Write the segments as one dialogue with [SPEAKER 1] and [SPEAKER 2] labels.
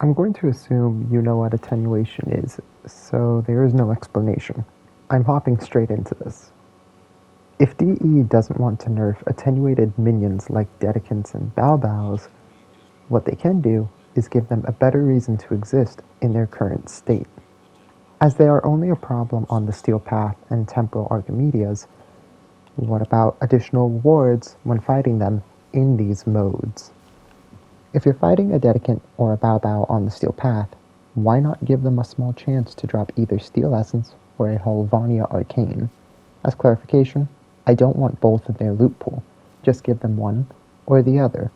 [SPEAKER 1] I'm going to assume you know what attenuation is, so there is no explanation. I'm hopping straight into this. If DE doesn't want to nerf attenuated minions like Dedicants and Baobaos, what they can do is give them a better reason to exist in their current state. As they are only a problem on the Steel Path and Temporal Archimedias, what about additional rewards when fighting them in these modes? If you're fighting a Dedicant or a Baobao on the Steel Path, why not give them a small chance to drop either Steel Essence or a Halvania Arcane? As clarification, I don't want both in their loot pool, just give them one or the other.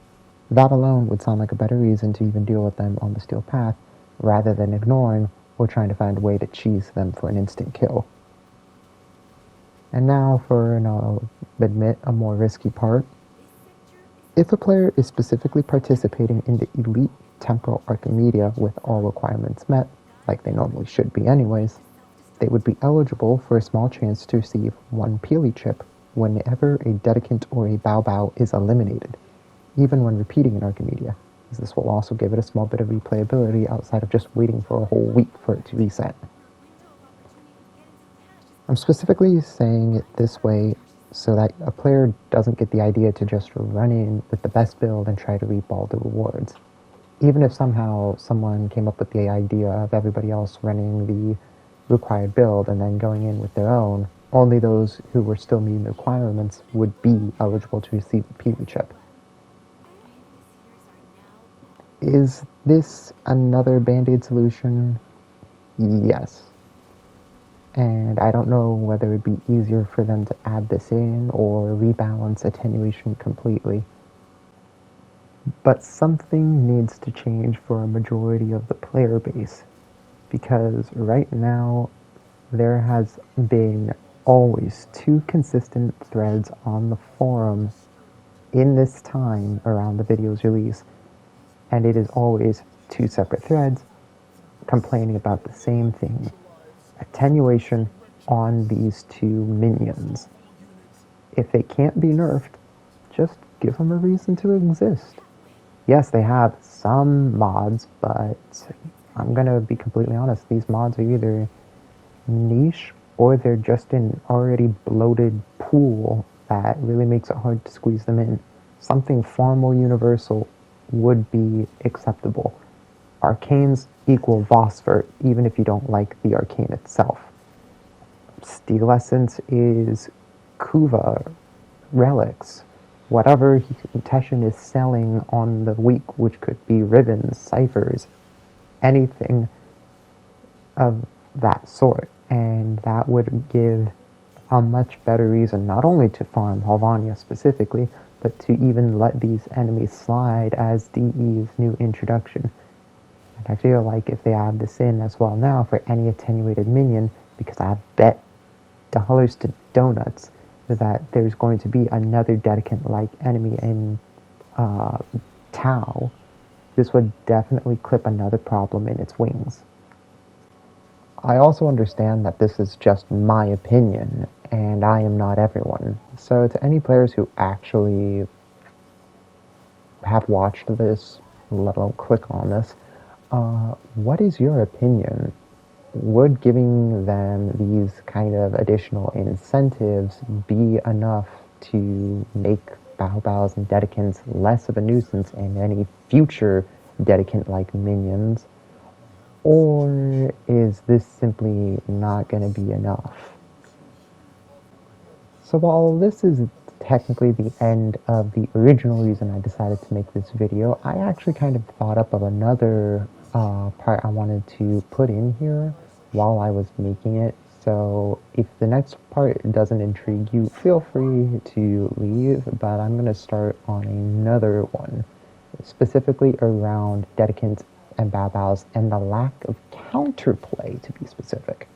[SPEAKER 1] That alone would sound like a better reason to even deal with them on the Steel Path, rather than ignoring or trying to find a way to cheese them for an instant kill. And now for, and I'll admit, a more risky part. If a player is specifically participating in the Elite Temporal Archimedia with all requirements met, like they normally should be anyways, they would be eligible for a small chance to receive one Peely chip whenever a Dedicant or a Baobao is eliminated, even when repeating an Archimedia, as this will also give it a small bit of replayability outside of just waiting for a whole week for it to reset. I'm specifically saying it this way so that a player doesn't get the idea to just run in with the best build and try to reap all the rewards. Even if somehow someone came up with the idea of everybody else running the required build and then going in with their own, only those who were still meeting the requirements would be eligible to receive the Peely chip. Is this another band-aid solution? Yes. And I don't know whether it'd be easier for them to add this in or rebalance attenuation completely. But something needs to change for a majority of the player base, because right now there has been always two consistent threads on the forum in this time around the video's release, and it is always two separate threads complaining about the same thing: attenuation on these two minions. If they can't be nerfed, just give them a reason to exist. Yes, they have some mods, but I'm gonna be completely honest, these mods are either niche or they're just an already bloated pool that really makes it hard to squeeze them in. Something far more universal would be acceptable. Arcanes equal Vosper, even if you don't like the arcane itself. Steel Essence is Kuva, relics, whatever Teshin is selling on the week, which could be ribbons, ciphers, anything of that sort. And that would give a much better reason not only to farm Halvania specifically, but to even let these enemies slide as DE's new introduction. And I feel like if they add this in as well now for any attenuated minion, because I bet dollars to donuts that there's going to be another Dedicant-like enemy in Tau, this would definitely clip another problem in its wings. I also understand that this is just my opinion, and I am not everyone. So to any players who actually have watched this, let alone click on this, what is your opinion? Would giving them these kind of additional incentives be enough to make Baobaos and Dedicants less of a nuisance and any future Dedicant-like minions? Or is this simply not going to be enough? So while this is technically the end of the original reason I decided to make this video, I actually kind of thought up of another part I wanted to put in here while I was making it. So if the next part doesn't intrigue you, feel free to leave, but I'm going to start on another one, specifically around Dedicants and Baobaos and the lack of counterplay, to be specific.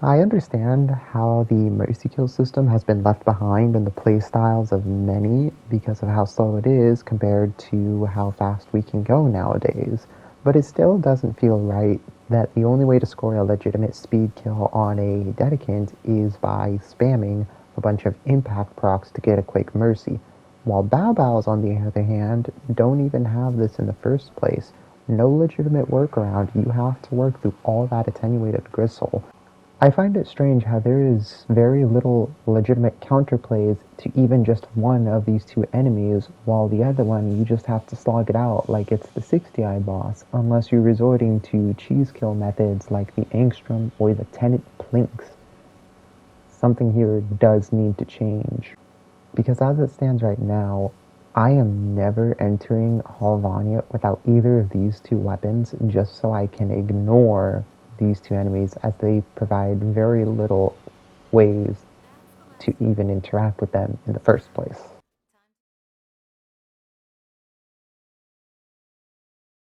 [SPEAKER 1] I understand how the mercy kill system has been left behind in the playstyles of many because of how slow it is compared to how fast we can go nowadays, but it still doesn't feel right that the only way to score a legitimate speed kill on a Dedicant is by spamming a bunch of impact procs to get a quick mercy, while Baobaos, on the other hand, don't even have this in the first place. no legitimate workaround. You have to work through all that attenuated gristle. I find it strange how there is very little legitimate counterplays to even just one of these two enemies, while the other one you just have to slog it out like it's the 60-eye boss, unless you're resorting to cheese kill methods like the Angstrom or the Tenant Plinks. Something here does need to change. Because as it stands right now, I am never entering Halvania without either of these two weapons just so I can ignore these two enemies as they provide very little ways to even interact with them in the first place.